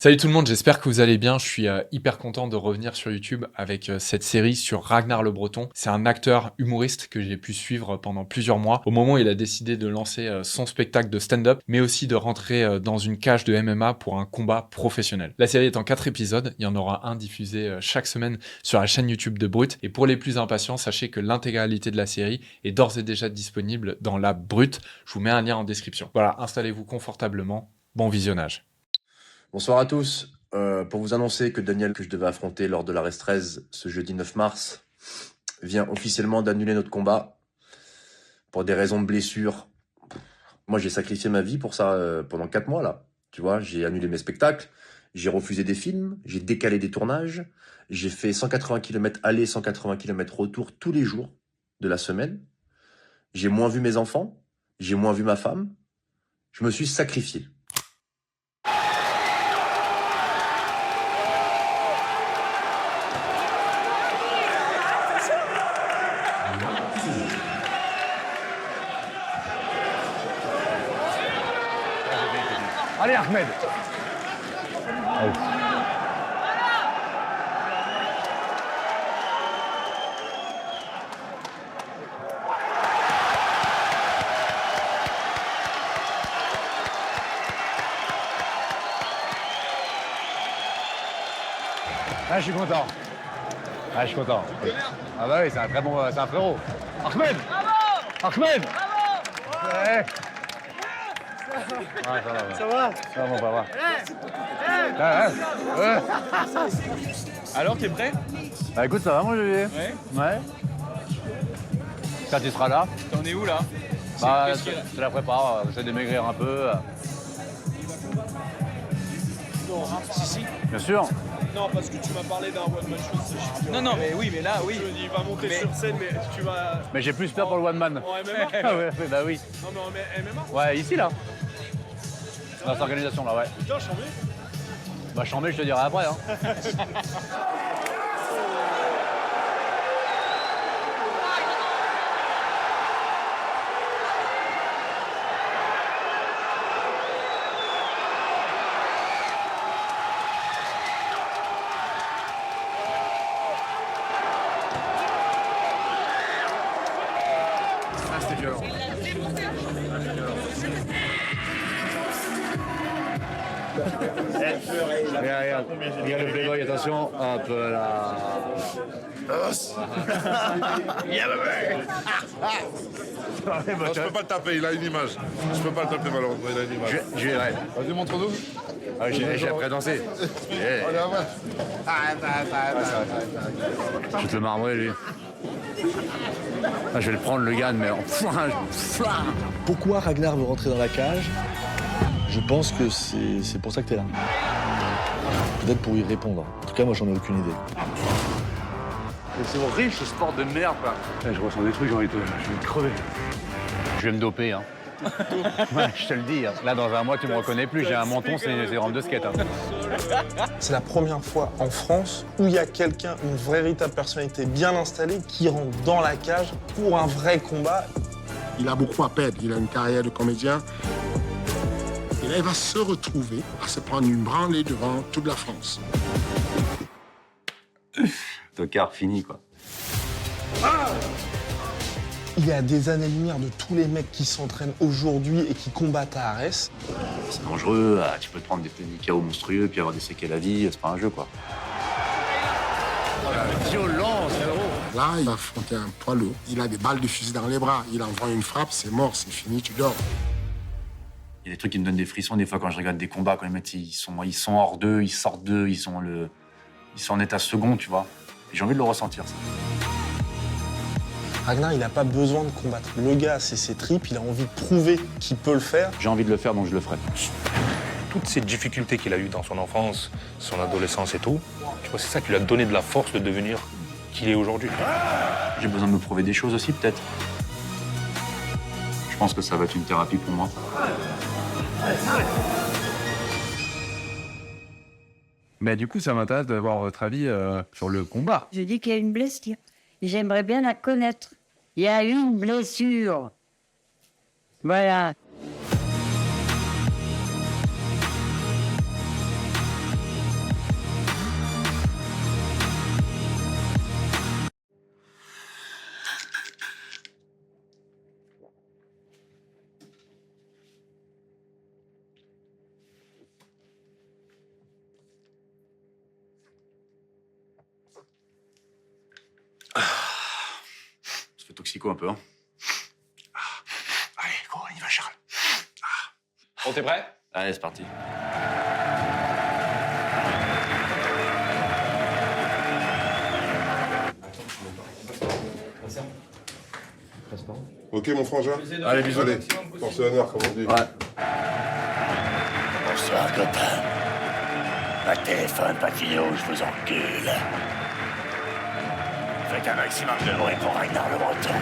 Salut tout le monde, j'espère que vous allez bien. Je suis hyper content de revenir sur YouTube avec cette série sur Ragnar Le Breton. C'est un acteur humoriste que j'ai pu suivre pendant plusieurs mois au moment où il a décidé de lancer son spectacle de stand-up, mais aussi de rentrer dans une cage de MMA pour un combat professionnel. La série est en 4 épisodes, il y en aura un diffusé chaque semaine sur la chaîne YouTube de Brut. Et pour les plus impatients, sachez que l'intégralité de la série est d'ores et déjà disponible dans l'app Brut. Je vous mets un lien en description. Voilà, installez-vous confortablement. Bon visionnage. Bonsoir à tous. Pour vous annoncer que Daniel, que je devais affronter lors de l'Arrest 13 ce jeudi 9 mars, vient officiellement d'annuler notre combat pour des raisons de blessure. Moi, j'ai sacrifié ma vie pour ça pendant 4 mois, là. Tu vois, j'ai annulé mes spectacles, j'ai refusé des films, j'ai décalé des tournages, j'ai fait 180 km aller, 180 km retour tous les jours de la semaine. J'ai moins vu mes enfants, j'ai moins vu ma femme. Je me suis sacrifié. Allez Ahmed. Ah, je suis content. Ah, je suis content. Ah bah oui, c'est un très bon, c'est un frérot. Ahmed. Ahmed. Ouais. Ah, ça va, ouais. Ça va? Ça va, mon papa. Alors, t'es prêt? Bah écoute, ça va, mon Julie? Ouais. Ouais. Quand tu seras là, T'en es où là? bah, Qu'est-ce qu'il y a? je la prépare, j'essaie de maigrir un peu. Si. Bien sûr. Non, parce que tu m'as parlé d'un one man show, c'est chiant. Non, mais oui, mais là, oui. Je me dis, il va monter Mais- sur scène, mais tu vas. Mais j'ai plus peur pour le one man. En MMA? Ah ouais, bah oui. Non, mais en MMA? Ouais, ici, là. Dans cette organisation-là, ouais. Putain, chambé. Bah, chambé, je te dirai après, hein. Ah, c'était violent. Regarde le playboy, attention. Hop là. Non, je peux pas le taper, il a une image. Je peux pas le taper malheureusement, il a une image. Je verrai. Vas-y, montre-nous. Ah, j'ai appris à danser. Allez, avance. Je vais te le marbrer, lui. Ah, je vais le prendre, le Gann, mais en Pourquoi Ragnar veut rentrer dans la cage? Je pense que c'est pour ça que t'es là. Peut-être pour y répondre. En tout cas, moi, j'en ai aucune idée. C'est horrible ce sport de merde, quoi. Je ressens des trucs, j'ai envie de crever. Je vais me doper, hein. Ouais, je te le dis. Hein. Là, dans un mois, tu me reconnais plus. J'ai un menton, c'est rampe de skate. Hein. C'est la première fois en France où il y a quelqu'un, une véritable personnalité bien installée, qui rentre dans la cage pour un vrai combat. Il a beaucoup à perdre. Il a une carrière de comédien. Et là, il va se retrouver à se prendre une branlée devant toute la France. Tocard fini, quoi. Il y a des années-lumière de tous les mecs qui s'entraînent aujourd'hui et qui combattent à Arès. C'est dangereux. Tu peux te prendre des KO monstrueux puis avoir des séquelles à vie. C'est pas un jeu, quoi. Violence, héros. Là, il va affronter un poids lourd. Il a des balles de fusil dans les bras. Il envoie une frappe, c'est mort, c'est fini, tu dors. Il y a des trucs qui me donnent des frissons des fois quand je regarde des combats, quand les mecs ils sont hors d'eux, ils sortent d'eux, ils sont en état second, tu vois. Et j'ai envie de le ressentir, ça. Ragnar, il n'a pas besoin de combattre. Le gars, c'est ses tripes, il a envie de prouver qu'il peut le faire. J'ai envie de le faire, donc je le ferai. Toutes ces difficultés qu'il a eues dans son enfance, son adolescence et tout, je pense que c'est ça qui lui a donné de la force de devenir qui il est aujourd'hui. J'ai besoin de me prouver des choses aussi, peut-être. Je pense que ça va être une thérapie pour moi. Mais du coup, ça m'intéresse d'avoir votre avis sur le combat. Je dis qu'il y a une blessure. J'aimerais bien la connaître. Il y a une blessure. Voilà. toxico un peu, hein. Allez, go, on y va, Charles. Bon, t'es prêt? Allez, c'est parti. Ok, mon frangin. Allez, bisous. Allez, force honneur, comme on dit. Ouais. Bonsoir, copain. Pas de téléphone, pas de vidéo, je vous encule. Faites un maximum de bruit pour Ragnar le Breton.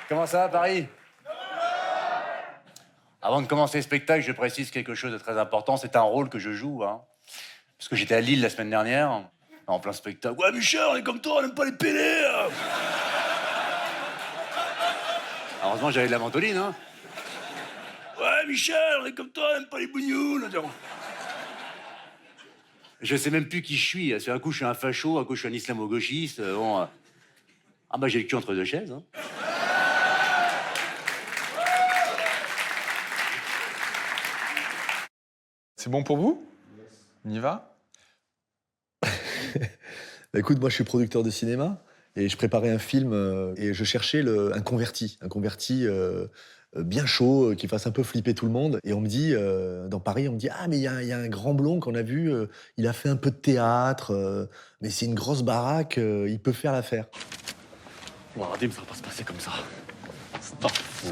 Comment ça, Paris? Avant de commencer le spectacle, je précise quelque chose de très important. C'est un rôle que je joue, hein. Parce que j'étais à Lille la semaine dernière, en plein spectacle. Ouais, Michel, on est comme toi, on n'aime pas les pélés. Heureusement, j'avais de la ventoline, hein. Ouais, Michel, on est comme toi, on n'aime pas les bougnoules. Je sais même plus qui je suis. C'est un coup, je suis un facho, un coup, je suis un islamo-gauchiste. Bon, ah bah, j'ai le cul entre deux chaises, hein. C'est bon pour vous? On y va? Bah, écoute, moi je suis producteur de cinéma et je préparais un film et je cherchais un converti bien chaud, qui fasse un peu flipper tout le monde. Et on me dit, dans Paris, on me dit « Ah, mais il y a un grand blond qu'on a vu, il a fait un peu de théâtre, mais c'est une grosse baraque, il peut faire l'affaire. » Bon, Radim, ça va pas se passer comme ça.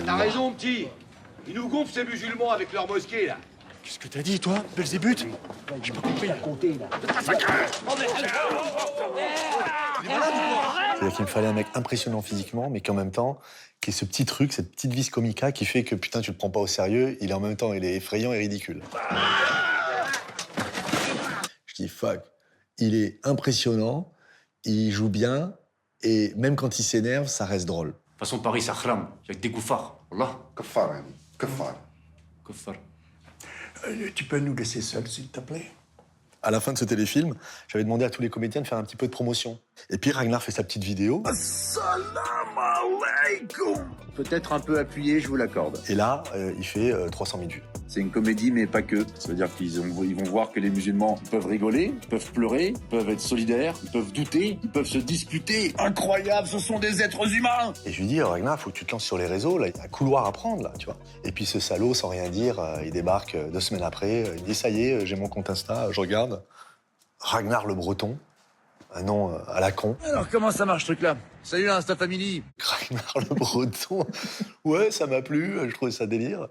T'as raison, petit. Ils nous gonflent ces musulmans avec leur mosquée, là. Qu'est-ce que t'as dit, toi, Belzébuth? J'ai pas compris à compter, là. C'est-à-dire qu'il me fallait un mec impressionnant physiquement, mais qu'en même temps, qui ait ce petit truc, cette petite vis comica qui fait que putain, tu le prends pas au sérieux, il est en même temps, il est effrayant et ridicule. Je dis fuck, il est impressionnant, il joue bien, et même quand il s'énerve, ça reste drôle. De toute façon, Paris, ça crame. Il y a que des koufars. Wallah. Kafar, hein. Kafar. Koufar. Tu peux nous laisser seuls, s'il te plaît? À la fin de ce téléfilm, j'avais demandé à tous les comédiens de faire un petit peu de promotion. Et puis Ragnar fait sa petite vidéo. Salam alaikum. Peut-être un peu appuyé, je vous l'accorde. Et là, il fait 300 000 vues. C'est une comédie, mais pas que. Ça veut dire ils vont voir que les musulmans peuvent rigoler, peuvent pleurer, peuvent être solidaires, ils peuvent douter, ils peuvent se disputer. Incroyable, ce sont des êtres humains. Et je lui dis, Ragnar, faut que tu te lances sur les réseaux, là, il y a un couloir à prendre, là, tu vois. Et puis ce salaud, sans rien dire, il débarque 2 semaines après, il dit, ça y est, j'ai mon compte Insta, je regarde. Ragnar le Breton, un nom à la con. Alors, comment ça marche, ce truc-là? Salut, la Insta Family. Ragnar le Breton, ouais, ça m'a plu, je trouvais ça délire.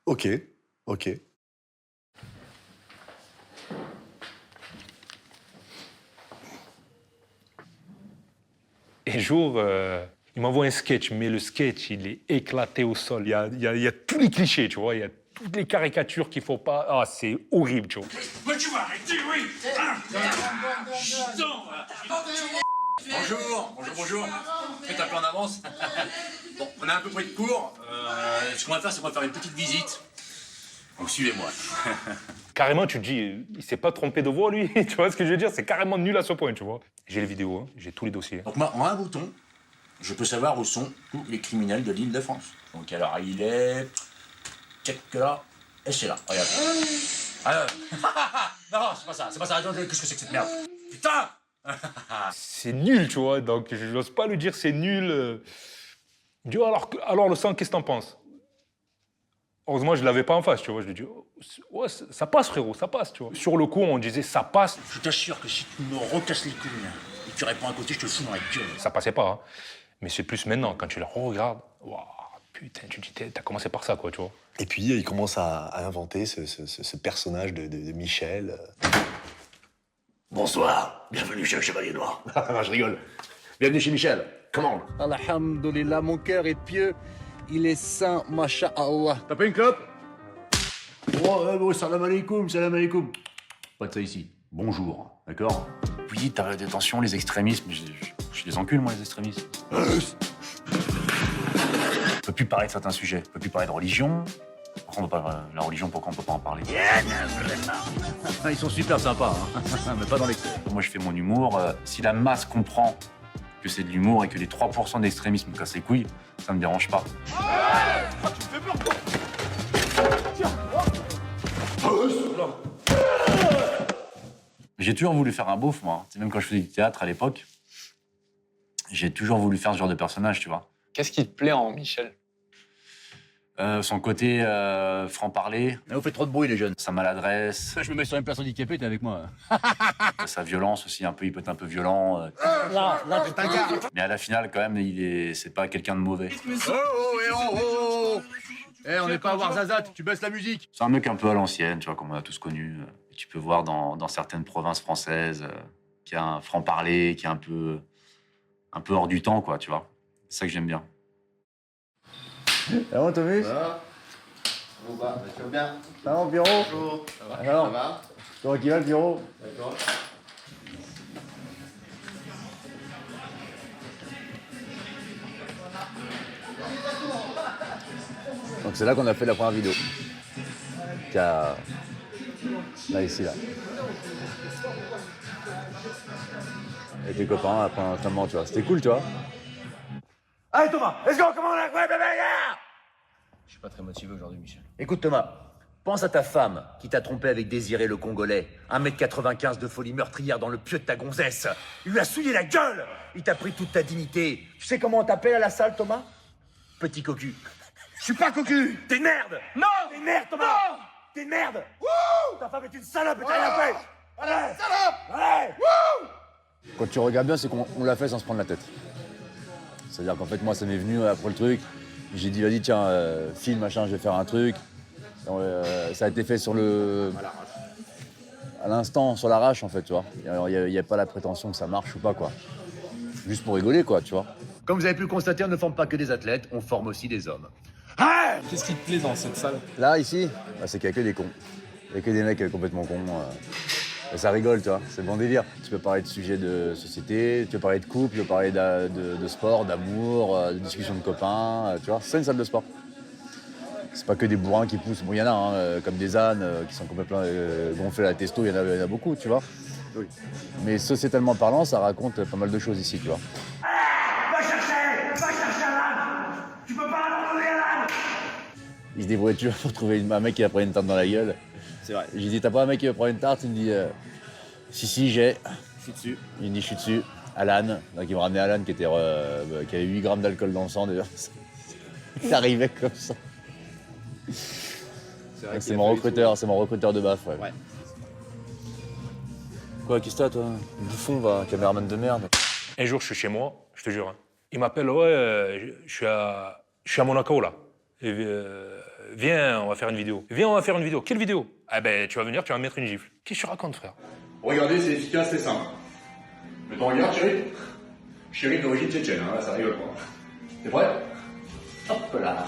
Ok. Un jour, il m'envoie un sketch, mais le sketch, il est éclaté au sol. Il y a tous les clichés, tu vois. Il y a toutes les caricatures qu'il faut pas... Ah, c'est horrible, tu vois. Mais tu vas arrêter, oui. Bonjour. Faites un peu en avance. Bon, on a un peu pris de cours. Ce qu'on va faire, c'est qu'on va faire une petite visite. Donc, suivez-moi. Carrément, tu te dis, il s'est pas trompé de voix, lui. Tu vois ce que je veux dire? C'est carrément nul à ce point, tu vois. J'ai les vidéos, hein. J'ai tous les dossiers. Donc, moi, en un bouton, je peux savoir où sont tous les criminels de l'Île-de-France. Donc, alors, il est... Check là, et c'est là. Regarde. Non, c'est pas ça. Attendez, qu'est-ce que c'est que cette merde? Putain. C'est nul, tu vois. Donc, je n'ose pas lui dire c'est nul. Je dis, alors le sang, qu'est-ce que t'en penses? Heureusement, je ne l'avais pas en face, tu vois. Je lui dis, oh, ouais, ça passe, frérot, ça passe, tu vois. Sur le coup, on disait, ça passe. Je t'assure que si tu me recasses les couilles et que tu réponds à côté, je te fous dans la gueule. Ça passait pas, hein. Mais c'est plus maintenant, quand tu le regardes, waouh, putain, tu te dis, t'as commencé par ça, quoi, tu vois. Et puis, il commence à inventer ce personnage de Michel. Bonsoir, bienvenue chez le Chevalier Noir. Je rigole. Bienvenue chez Michel. Comment? Alhamdulillah, mon cœur est pieux. Il est saint, masha'Allah. T'as pas une clope? Oh, salam alaikum. Pas de ça ici. Bonjour, d'accord? Oui, t'as de détention, les extrémismes. Je les encule, moi, les extrémistes. On peut plus parler de certains sujets. On peut plus parler de religion. Pourquoi on peut pas... La religion, pourquoi on peut pas en parler? Ils sont super sympas, hein. Mais pas dans l'extrême. Moi, je fais mon humour. Si la masse comprend que c'est de l'humour et que les 3% d'extrémisme me cassent les couilles, ça me dérange pas. Tu me fais peur, toi. Tiens. J'ai toujours voulu faire un beauf, moi. C'est même quand je faisais du théâtre à l'époque, j'ai toujours voulu faire ce genre de personnage, tu vois. Qu'est-ce qui te plaît en Michel? Son côté franc-parler. Vous faites trop de bruit, les jeunes. Sa maladresse. Je me mets sur une place handicapée, t'es avec moi. Sa violence aussi, il peut être un peu violent. Là, tu t'incarnes. Mais à la finale, quand même, c'est pas quelqu'un de mauvais. On n'est pas à voir Zazat, tu baisses la musique. C'est un mec un peu à l'ancienne, tu vois, comme on a tous connu. Tu peux voir dans certaines provinces françaises qui a un franc-parler, qui est un peu hors du temps, quoi, tu vois. C'est ça que j'aime bien. Ça va, Thomas? Tu vas bien? Ça va, Pierrot? Bonjour. Alors, Ça va? comment qui va, Pierrot? D'accord. Donc c'est là qu'on a fait la première vidéo. Là, ici, là. Avec tes copains, après un entraînement, tu vois. C'était cool, tu vois. Allez Thomas, let's go, comment on a... Ouais, bébé, yeah. Je suis pas très motivé aujourd'hui, Michel. Écoute Thomas, pense à ta femme qui t'a trompé avec Désiré le Congolais. 1m95 de folie meurtrière dans le pieu de ta gonzesse. Il lui a souillé la gueule. Il t'a pris toute ta dignité. Tu sais comment on t'appelle à la salle, Thomas? Petit cocu. Je suis pas cocu. T'es une merde. Non. T'es une merde, Thomas. Non. T'es une merde. Wouh. Ta femme est une salope et t'as rien fait. Allez. Salope. Allez. Wouh. Quand tu regardes bien, c'est qu'on l'a fait sans se prendre la tête. C'est-à-dire qu'en fait, moi, ça m'est venu après le truc. J'ai dit, vas-y, tiens, file, machin, je vais faire un truc. Ça a été fait à l'instant, sur l'arrache, en fait, tu vois. Il n'y a pas la prétention que ça marche ou pas, quoi. Juste pour rigoler, quoi, tu vois. Comme vous avez pu le constater, on ne forme pas que des athlètes, on forme aussi des hommes. Qu'est-ce qui te plaît dans cette salle? Là, ici, c'est qu'il n'y a que des cons. Il n'y a que des mecs complètement cons. Et ça rigole, tu vois. C'est bon délire. Tu peux parler de sujets de société, tu peux parler de couple, tu peux parler de sport, d'amour, de discussion de copains, tu vois. C'est ça une salle de sport. C'est pas que des bourrins qui poussent. Bon, il y en a, comme des ânes qui sont complètement gonflés à la testo, il y en a beaucoup, tu vois. Oui. Mais sociétalement parlant, ça raconte pas mal de choses ici, tu vois. Va chercher un âne. Tu peux pas abandonner un âne. Il se débrouille toujours pour trouver un mec qui va prendre une tarte dans la gueule. C'est vrai. J'ai dit, t'as pas un mec qui va prendre une tarte? Il me dit, si, j'ai. Je suis dessus. Il me dit, je suis dessus. Alan. Donc il m'a ramené Alan qui avait 8 grammes d'alcool dans le sang déjà. Il arrivait comme ça. C'est mon recruteur de baf, ouais. Quoi, qu'est-ce que t'as, toi? Bouffon, va, caméraman de merde. Un jour, je suis chez moi, je te jure. Hein. Il m'appelle, ouais, je suis à Monaco, là. Et, viens, on va faire une vidéo. Viens, on va faire une vidéo. Quelle vidéo? Ah ben, tu vas venir, tu vas me mettre une gifle. Qu'est-ce que tu racontes, frère? Regardez, c'est efficace, c'est simple. Mais ton regard, chérie? Chérie d'origine tchétchène, hein, là, ça rigole pas. T'es prêt? Hop là.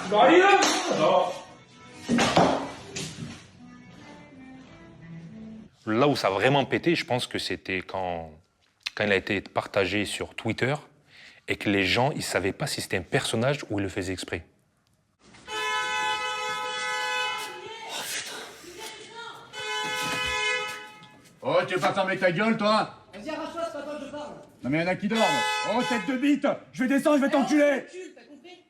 Là où ça a vraiment pété, je pense que c'était quand il a été partagé sur Twitter et que les gens, ils savaient pas si c'était un personnage ou ils le faisaient exprès. Oh, tu veux pas fermer ta gueule, toi? Vas-y, arrache-toi, c'est pas toi que je parle. Non mais y'en a qui dorment. Oh, tête de bite! Je vais descendre, je vais t'enculer! T'as compris?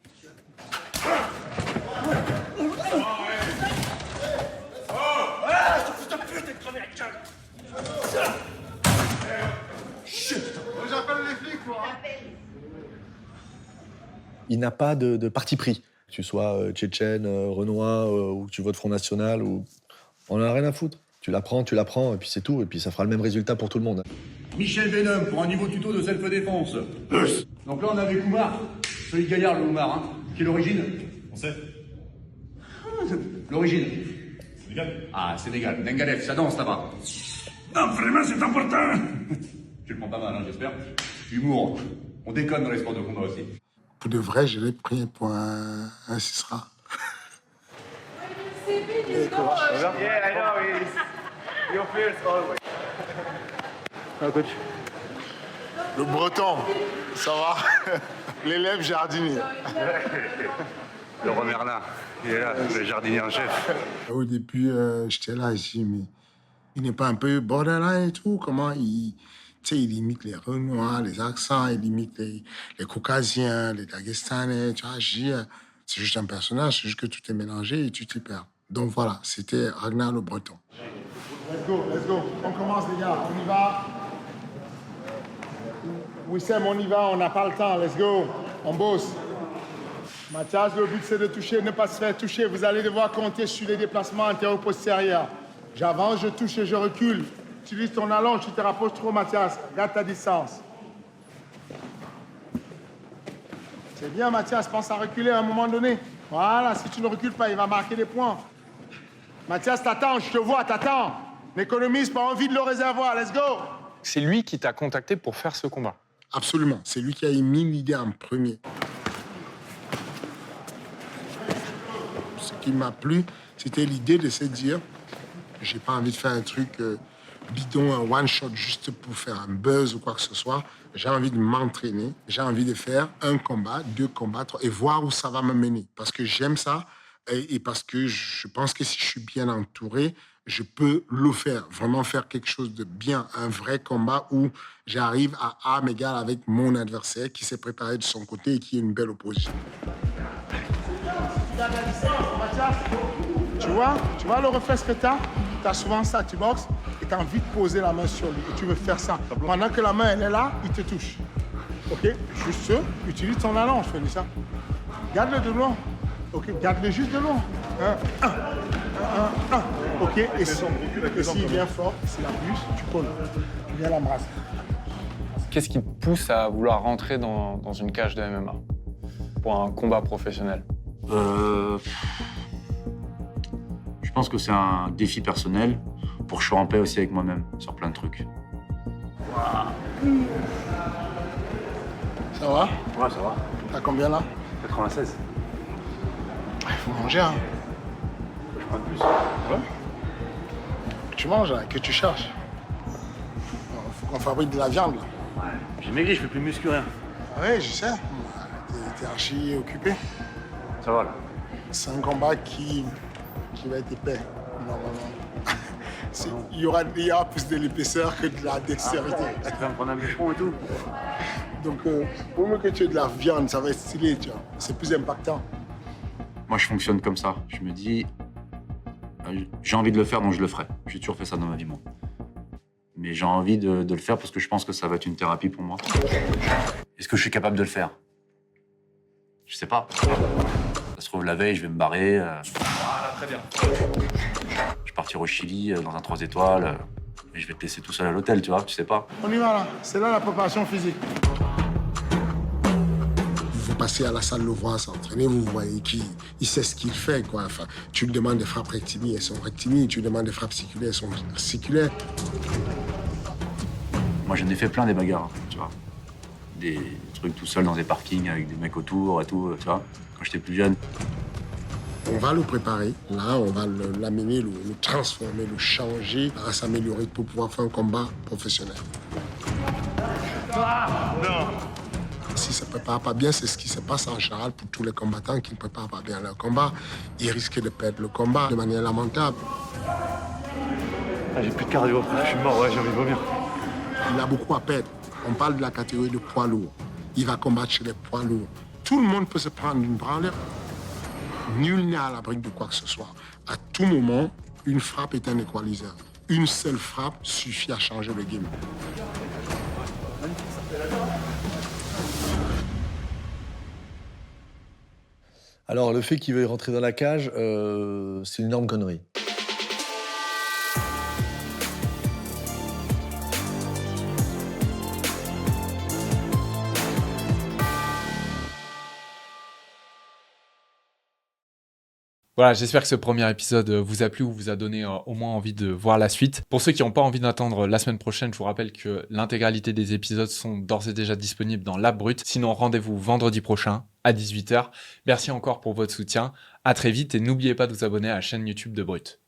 J'appelle les flics, moi. Il n'a pas de parti pris. Que tu sois tchétchène, renois, ou que tu votes Front National, ou... on en a rien à foutre. Tu la prends, et puis c'est tout. Et puis ça fera le même résultat pour tout le monde. Michel Venom pour un niveau tuto de self-défense. Donc là, on avait Koumar, celui de Gaillard, le Koumar, hein. Qui est l'origine? On sait. L'origine? Sénégal. Ah, Sénégal. Nengalef, ça danse là-bas. Non, vraiment, c'est important. Tu le prends pas mal, hein, j'espère. Humour. On déconne dans les sports de combat aussi. Pour de vrai, je l'ai pris pour un Cicera. Yeah, I know. You're fierce always. Le breton, ça va? L'élève jardinier. Le roi Merlin, il est là, le jardinier en chef. Au début, j'étais là, je dis, mais il n'est pas un peu borderline et tout? Comment il... Tu sais, il imite les Renois, les accents, il imite les Caucasiens, les Dagestanais, tu vois. Je dis, c'est juste un personnage, c'est juste que tout est mélangé et tu t'y perds. Donc voilà, c'était Ragnar le Breton. Let's go. On commence, les gars. On y va. Wissem, on y va. On n'a pas le temps. Let's go. On bosse. Mathias, le but, c'est de toucher, ne pas se faire toucher. Vous allez devoir compter sur les déplacements antéro-postérieurs. J'avance, je touche et je recule. Utilise ton allonge, tu te rapproches trop, Mathias. Garde ta distance. C'est bien, Mathias. Pense à reculer à un moment donné. Voilà, si tu ne recules pas, il va marquer des points. Mathias, t'attends, je te vois, t'attends. N'économise pas envie de le réservoir. Let's go. C'est lui qui t'a contacté pour faire ce combat. Absolument. C'est lui qui a émis l'idée en premier. Ce qui m'a plu, c'était l'idée de se dire, j'ai pas envie de faire un truc bidon, un one-shot juste pour faire un buzz ou quoi que ce soit. J'ai envie de m'entraîner. J'ai envie de faire un combat, 2 combats, 3, et voir où ça va me mener. Parce que j'aime ça et parce que je pense que si je suis bien entouré, je peux le faire, vraiment faire quelque chose de bien, un vrai combat où j'arrive à armes égales avec mon adversaire qui s'est préparé de son côté et qui est une belle opposition. Tu vois le réflexe que tu as souvent ça, tu boxes et tu as envie de poser la main sur lui et tu veux faire ça. Pendant que la main elle est là, il te touche. Ok, juste utilise ton allonge, fais ça. Garde-le de loin. Ok, garde-le juste de loin. Un. Ok, et s'il vient fort, s'il abuse, tu colles. Tu viens l'embrasser. Qu'est-ce qui te pousse à vouloir rentrer dans une cage de MMA pour un combat professionnel? Je pense que c'est un défi personnel pour que je sois en paix aussi avec moi-même sur plein de trucs. Ça va? Ouais, ça va. T'as combien là? 96. Il faut manger, hein. Je prends plus. Ouais. Que tu manges, là, que tu cherches. Il faut qu'on fabrique de la viande, là. Ouais. J'ai maigri, je fais plus muscu, rien. Oui, je sais. T'es archi occupé. Ça va, là. C'est un combat qui va être épais, normalement. Il y aura plus de l'épaisseur que de la dextérité. Tu vas me prendre un bûcheron et tout. Donc, pour mieux que tu aies de la viande, ça va être stylé, tu vois. C'est plus impactant. Moi, je fonctionne comme ça. Je me dis, j'ai envie de le faire, donc je le ferai. J'ai toujours fait ça dans ma vie, moi. Mais j'ai envie de le faire parce que je pense que ça va être une thérapie pour moi. Est-ce que je suis capable de le faire? Je sais pas. Ça se trouve, la veille, je vais me barrer. Voilà, très bien. Je vais partir au Chili dans un 3 étoiles. Et je vais te laisser tout seul à l'hôtel, tu vois, tu sais pas. On y va, là. C'est là la préparation physique. Vous passez à la salle le voir s'entraîner, vous voyez qu'il sait ce qu'il fait, quoi. Enfin, tu lui demandes des frappes rectiliennes, elles sont rectilignes. Tu lui demandes des frappes circulaires, elles sont circulaires. Moi, j'en ai fait plein des bagarres, tu vois. Des trucs tout seul dans des parkings avec des mecs autour et tout, tu vois, quand j'étais plus jeune. On va le préparer. Là, on va l'amener, le transformer, le changer, à s'améliorer pour pouvoir faire un combat professionnel. Non. Si ça ne prépare pas bien, c'est ce qui se passe en général pour tous les combattants qui ne préparent pas bien leur combat. Ils risquent de perdre le combat de manière lamentable. Ah, j'ai plus de cardio, je suis mort, ouais, j'ai envie de vomir. Il a beaucoup à perdre. On parle de la catégorie de poids lourds. Il va combattre chez les poids lourds. Tout le monde peut se prendre une branlée. Nul n'est à l'abri de quoi que ce soit. À tout moment, une frappe est un équaliseur. Une seule frappe suffit à changer le game. Alors, le fait qu'il veuille rentrer dans la cage, c'est une énorme connerie. Voilà, j'espère que ce premier épisode vous a plu ou vous a donné au moins envie de voir la suite. Pour ceux qui n'ont pas envie d'attendre la semaine prochaine, je vous rappelle que l'intégralité des épisodes sont d'ores et déjà disponibles dans l'app Brut. Sinon, rendez-vous vendredi prochain à 18h. Merci encore pour votre soutien. À très vite et n'oubliez pas de vous abonner à la chaîne YouTube de Brut.